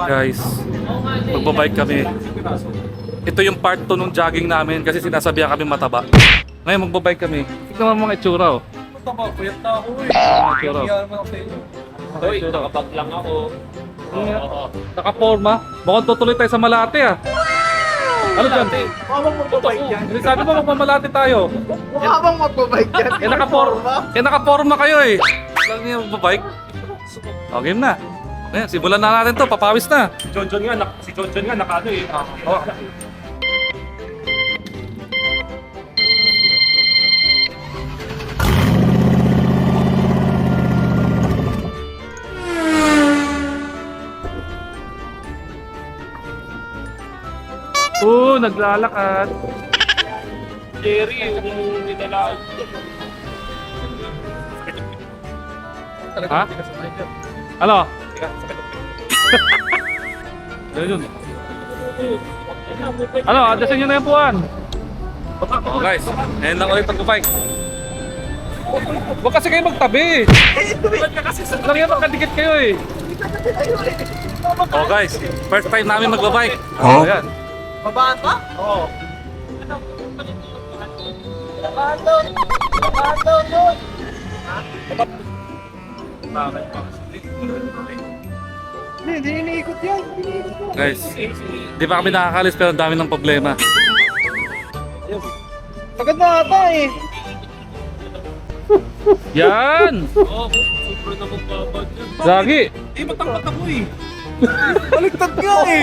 Guys, magbabike kami. Ito yung part 2 nung jogging namin kasi sinasabihan kami mataba. Ngayon magbabike kami. Tignan mo mga itsura oh. Tama, puyat na ako eh. Itsura. Kaya naman ako sa inyo. Hoy, nakabag lang ako. Oo. Nakaporma. Mukhang tutuloy tayo sa Malate ah. Ano dyan? Mukha bang magbabike yan? Hindi sabi mo magmamalate tayo. Mukha bang magbabike yan? Nakaporma kayo eh. Lang niya magbabike. O, game na. Ayan, simulan na natin to. Papawis na. Si John nga nakano eh. Oh. Naglalakad. Jerry, yung ninalaan. Ha? Ano? Yun. Ano, adjasin nyo na yung puwan. Oh guys, ngayon lang ulit mag-bike. Huwag kasi kayo magtabi. Lang yan, magkadikit kayo eh. Oh guys, first time namin mag-bike. Oh, yan. Babaan pa? Oo. Hindi iniikot yan. Guys, di pa kami nakakalis pero ang dami ng problema. Agad na ata eh. Yan! Oo, super na magbabad yun. Zagi! Eh, matangkat ako eh. Baliktad nga eh.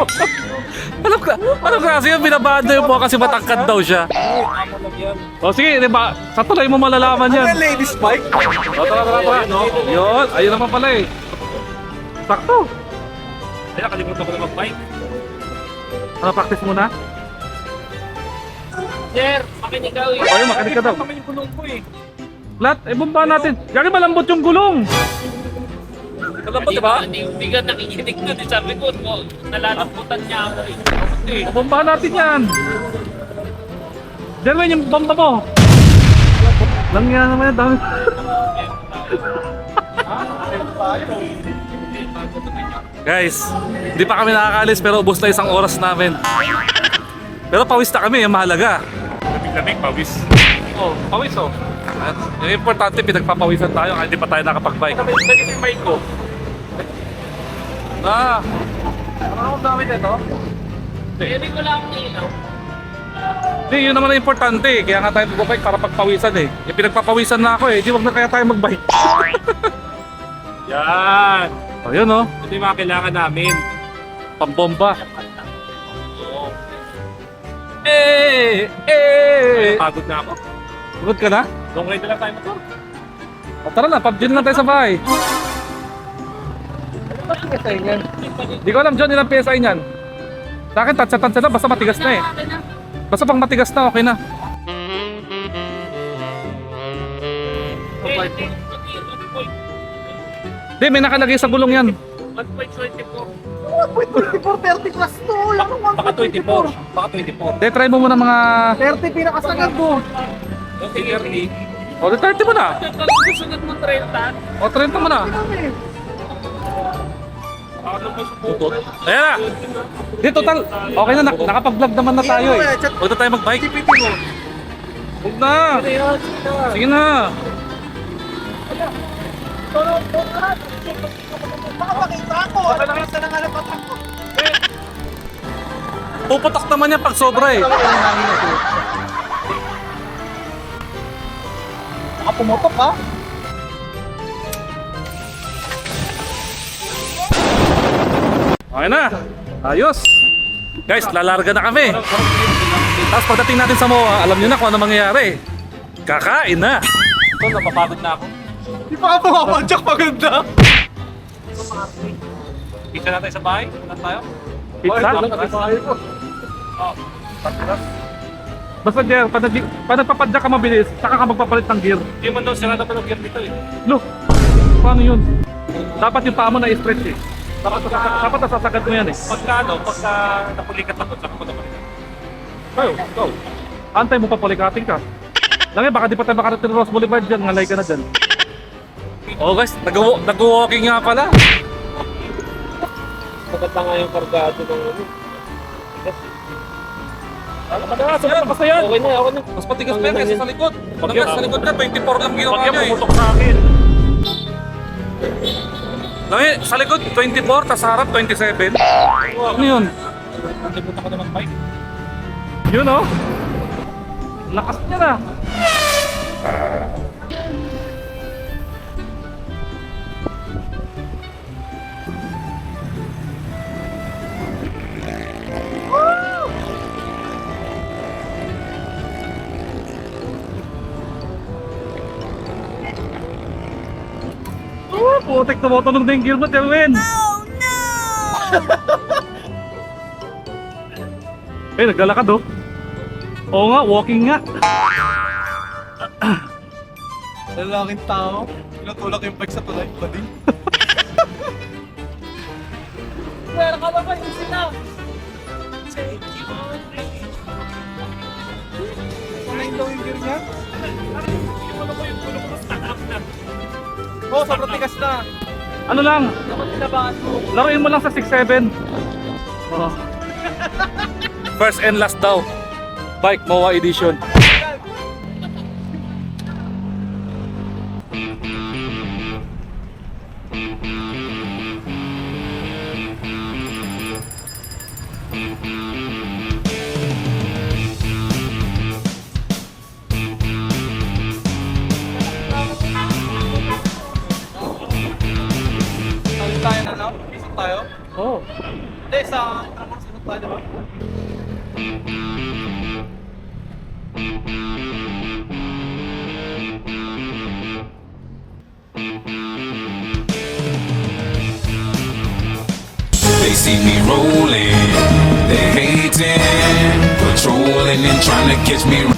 Ano kasi yung binabado yung po kasi matangkad daw siya. Tama lang yan. O sige, di ba? Sa tulay mo malalaman Ano yan. yung ladies bike? O tara. Yun, ayun naman pala eh. Sakto. Ay, nakalimutan ko na mag-bike. Ano, practice muna? Sir, makinig ka eh. Ayun, makinig ka daw. Naman yung gulong ko eh. Lahat, bomba natin. Gagi malambot yung gulong. Malambot, di ba? Hindi ka nakikinig na. Sabi ko, nalalambutan niya ako eh. Bomba natin yan. Jerwin, yung bomba mo. Lang yan naman yan, dami. Guys, hindi pa kami nakakalis pero ubos na isang oras namin. Pero pawis na kami, yung mahalaga. Lamig, pawis. Oh, pawis oh. Yung importante, pinagpapawisan tayo kahit hindi pa tayo nakapag-bike. Ganito yung mic ko. Ano dami dito? Hindi ko lang ilaw. Hindi, yun naman ang importante. Kaya nga tayo mag-bike para pagpawisan eh. Yung pinagpapawisan na ako eh. Di wag na kaya tayo mag-bike. Yan. Oh, yun oh. Ito yung mga kailangan namin. Pambomba. Oo. Pagod na ako. Pagod ka na? Long ride na lang tayo motor. O, tara na, PUBG na lang tayo sa bahay. Di ko alam, John, ilang PSI niyan. Sa akin, tatsa-tatsa na, basta matigas na eh. Basta pang matigas na, okay na. Di, may nakalagay sa gulong yan. 1.24. 1.24, 30 plus to. Baka 24. Baka 24. Di, try mo muna mga... 30 pinakasagad mo. Okay, 30. O, di 30 mo na. Susunod mo 30. O, 30 mo na. Ano mo suputot? Ayan na. Di, total. Okay na, nakapag-vlog naman na tayo eh. Huwag na tayo mag-bike. CPT mo. Huwag na. Sige na. Makapakita ako. Ano lang sa nangalapatan ko. Puputok naman yan pag sobra eh. Nakapumotok ha? Okay na. Ayos. Guys, lalarga na kami. Tapos pagdating natin sa MOA, alam nyo na kung ano mangyayari. Kakain na. Ito, napapagod na ako. Di pa ka pumapadyak maganda. Pizza na tayo sa bahay. Ano tayo? Pizza? Oh, Basta Jer, pag nagpapadyak ka mabilis, saka ka magpapalit ng gear. Hindi man daw sila dapat ng gear dito eh. Look, paano yun? Dapat yung paa mo na-stretch eh. Dapat nasasagad mo yan eh. Pagka napulikat ako, saka ko napulikat. Go. Antay mo pa palikating ka. Lang baka di pa tayo makarating ng Ross Boulevard dyan, ngalay ka na dyan. Oh guys, nag-walking nga pala. maganda nga yung kargado ng ano. Basta yan. Okay na, okay na. Mas matigas pa yan kaysa sa likod. Hanggang sa likod na, 24 lang ginawa Pag yan niya eh. pumutok sa akin. Lagi, sa likod 24, tas sa harap 27. Ano yun? Libutan ko na mag-bike. Yun oh. Lakas niya na. Putik, tumutunog na yung gear mo, Terwin. Oh no! Eh, naglalakad oh. Oo nga, walking nga. Lalaking tao. Tinutulak yung bike sa tulay. Buddy. Meron ka ba ba yung sila? Kunain daw yung gear niya. Yung ano ko yung pulo ko sa up na. Oo, sobrang tigas na. Ano lang, Naman tinabahan mo. laruin mo lang sa 6-7. Oh. First and last daw. Bike MOA edition. Sabi tayo na lang. Isip tayo. Oh. Hindi, sa trabaho sunod tayo, diba? They see me rolling, they hating, patrolling and trying to catch me.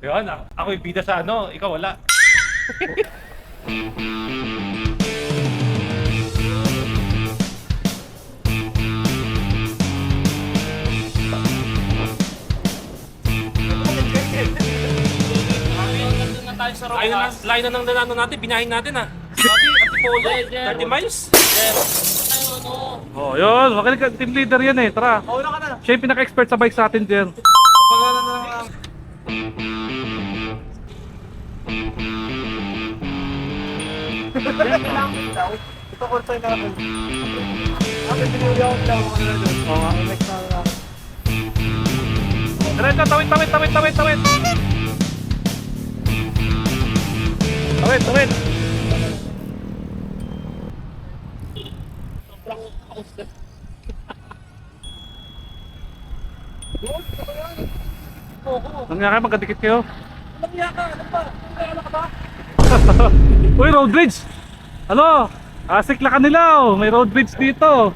Yun, ako yung bida sa ano, ikaw wala. Nandun na tayo sa Rojas. Layo na ng dalano natin, binahin natin ah. Antipolo. 30 miles? Oh, yun, makinig ka, team leader yan eh, tara. Mauna ka na. Siya yung pinaka-expert sa bike sa atin, Jer. Pagkala na lang ang... Ito ko tayo na ako. Pinuli ako daw ako na doon. Oo, next na lang. Diretso, tawid. Tawid. Sobrang kausap. Nangyari, magkadikit kayo. Walang yaka, ano ba? Ano ka ba? Uy, road bridge! Ano? Asik la kanila oh. May road bridge dito.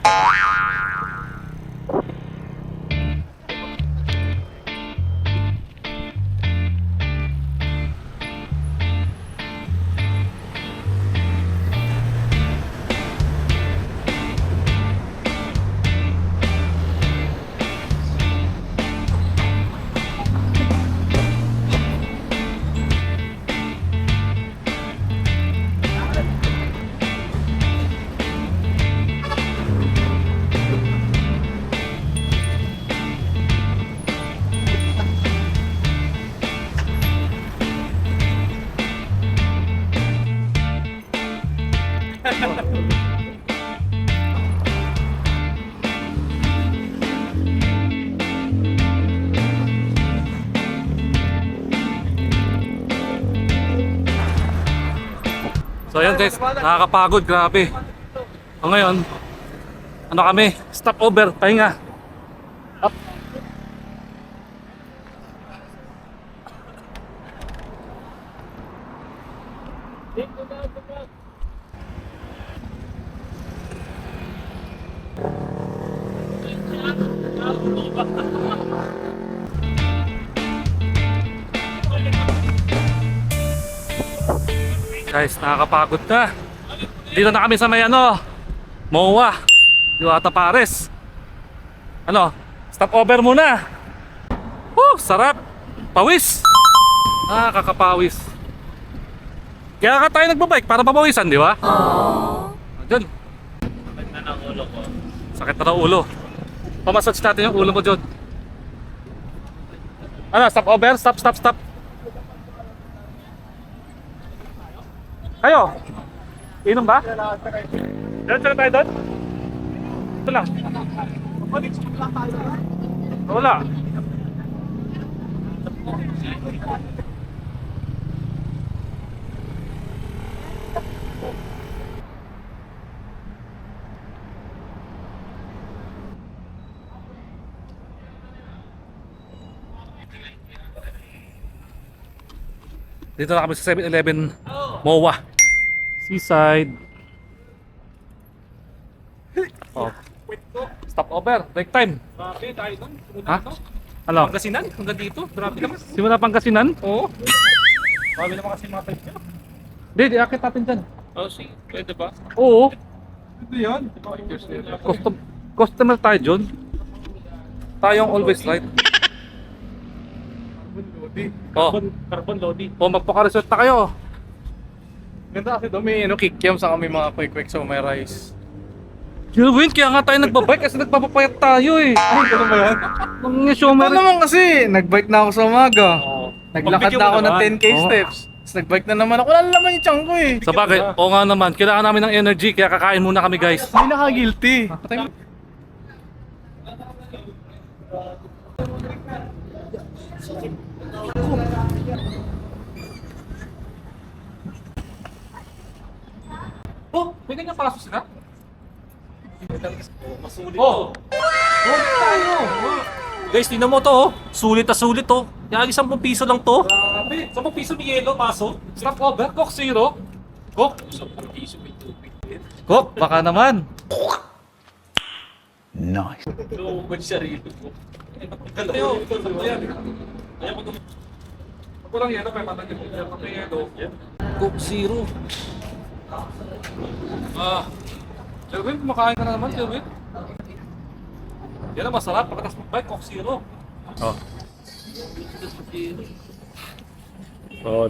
So ayun guys, nakakapagod, grabe. O ngayon, ano kami? Stopover, pahinga. Up. Guys, nakakapagod na. Dito na kami sa may ano, MOA, Diwata Pares. Ano, Stop over muna. Sarap. Pawis. Kakapawis. Kaya ka tayo nagbabike para papawisan, di ba? Diyan. Sakit na ng ulo ko. Sakit na ng ulo. Pamassage natin yung ulo mo, John. Ano, stop over? Stop. Kayo? Inom ba? Diyan tayo doon? Ito lang. Wala. Dito na kami sa 7-Eleven MOA Seaside. Stop over, break time. Grabe, tayo doon. Ha? Ano? Pangasinan, hanggang dito. Grabe naman. Simula Pangasinan? Oo. Grabe naman kasi mga type niya. Hindi, diakit natin dyan. Sige. Pwede ba? Oo, Ito yan. customer tayo, John. Tayong always right. Carbon loading. Magpaka-resort na kayo. Ganda kasi doon may kikiam sa kami mga quick so may rice. Gilwin, kaya nga tayo nagbabike kasi nagpapapayat tayo eh. Ay, gano'n ba yan? Show Ito naman kasi, nagbike na ako sa umaga. Naglakad Pagbigyan na mo ako ng naman. 10k steps. Tapos nagbike na naman ako. Wala naman yung tiyan ko eh. Sa bagay, oo nga naman, kailangan namin ng energy kaya kakain muna kami guys. Hindi naka-guilty. Patay mo. May ganyan paso sila? Guys, tingnan mo to, oh. Sulit na sulit, oh. Yan, 10 piso lang to. Grabe, 10 piso ni Yelo, paso. Stop over, Coke Zero. Coke? 10 piso may tubig. Coke, baka naman. Luugod siya rin. Ganda yun. Pag walang yelo, kaya patagin mo. Pag may yelo, Coke Zero. Kelvin, kumakain ka na naman, Kelvin. Yan ang masarap, pagkatas mag-bike, Coke Zero.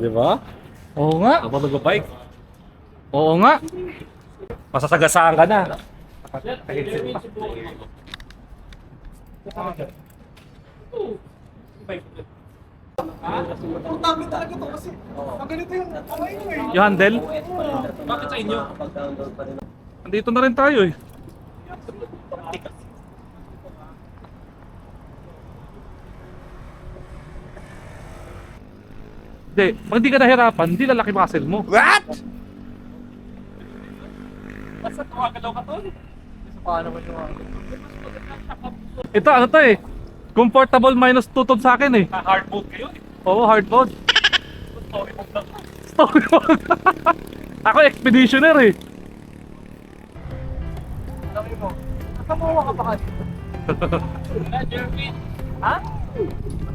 Di ba? Oo nga. Habang nag-bike, Oo nga. masasagasaan ka na. Dami talaga to kasi. Ang ganito yung kamay mo eh. Yung handle. Bakit sa inyo? Andito na rin tayo eh. Hindi, pag hindi ka nahirapan, hindi lalaki muscle mo. Basta tuwagan daw ka to. Paano mo yung Ito ano to eh. Comfortable minus 2 ton sa akin eh. Hard mode kayo. Oo, hard mode. Story mode lang. Story mode. Ako expeditioner eh. Dami mo? Nakamuha ka pa kasi. Wala, Jervin. Ha?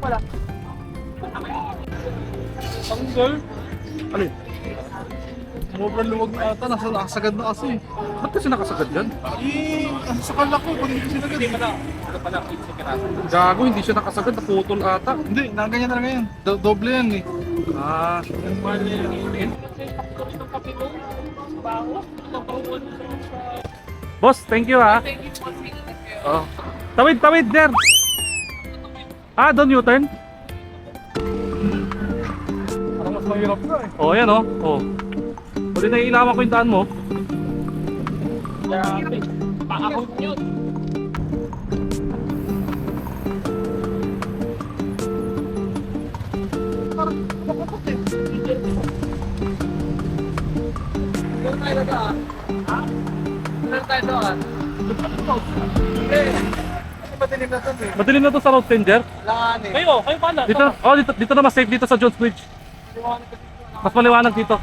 Wala. Tanggal. Alin? Sobrang luwag na ata. Nakasagad na kasi. Ba't kasi nakasagad yan? Ang sakal ako. Pag hindi sinagad. Hindi ka na. Ano pala, 15 ka na. Gago, hindi siya nakasagad. Naputol ata. Hindi, nakaganyan talaga yan. Doble yan eh. Ah, Itong kape mo. Bago. Mabawal mo sa... boss, thank you ha. Thank you for seeing it. Oh. Tawid, there. Doon U-turn. Parang mas mahirap na eh. Oh, yan oh. Oh. Pwede na ilawan ko yung daan mo. Grabe. Pa-out yun. Doon tayo na doon. Ha? Doon tayo doon. Eh, kasi madilim na doon eh. Madilim na to sa road changer. Langan eh. Kayo pala. Dito na mas safe dito sa Jones Bridge. Mas maliwanag dito.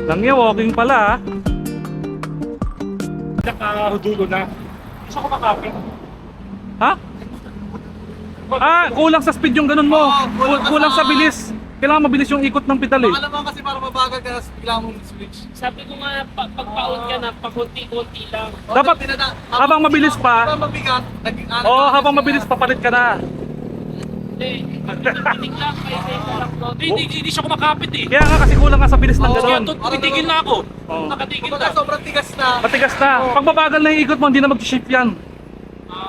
Langya, walking pala ah. Nakahudulo na. Gusto ko makapit. Ha? Ah, kulang sa speed yung ganun mo. Kulang sa bilis. Kailangan mabilis yung ikot ng pedal eh. Alam mo kasi para mabagal ka na bigla mong switch. Sabi ko nga, pag-paon ka na, pakunti-kunti lang. Dapat habang mabilis pa, Habang mabigat, oh, habang mabilis papalit ka na. Hindi, titig lang, kaya sa lang doon. Hindi siya kumakapit eh. Kaya nga kasi kulang nga sa bilis ng Kaya ganun. titigil na ako. Oh. Nakatigil Kumbaga na. sobrang tigas na. Matigas na. Pag mabagal na yung ikot mo, hindi na mag-shift yan.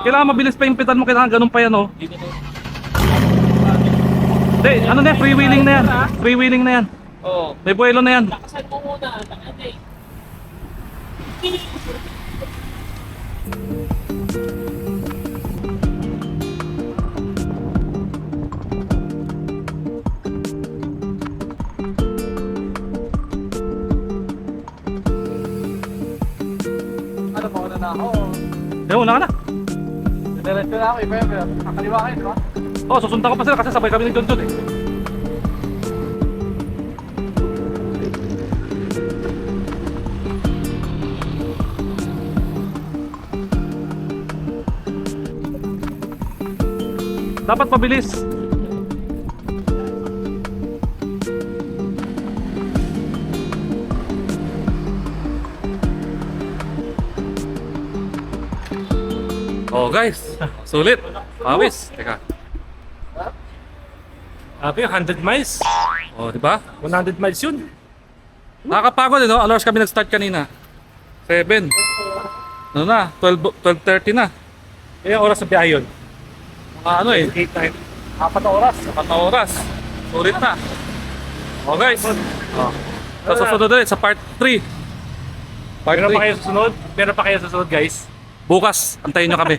Kailangan mabilis pa yung pedal mo, kailangan ganun pa yan oh. Hindi, ano na yan, freewheeling na yan. Freewheeling na yan. Oo. May buwelo na yan. Lakasan mo muna, ano eh. Ano ba, una na ako. Yung una ka na. Diretso na ako, iba yun. Kakaliwa kayo, di ba? Oh, susunta ko pa sila kasi sabay kami ni John John eh. Dapat mabilis. Oh guys, sulit. Pawis. Teka. Sabi, 100 miles. Oh, di ba? 100 miles yun. Nakakapagod eh, no? Alas kami nag-start kanina. 7. Ano na? 12:30 na. Kaya oras sa biyahe yun. Mga ano eh, 8, 9. 4 oras. 4 oras. Sulit na. Oh guys. Oh. Sa susunod ulit sa part 3. Part Meron pa 3. kayo susunod? Meron pa kayo susunod guys? Bukas, antayin nyo kami.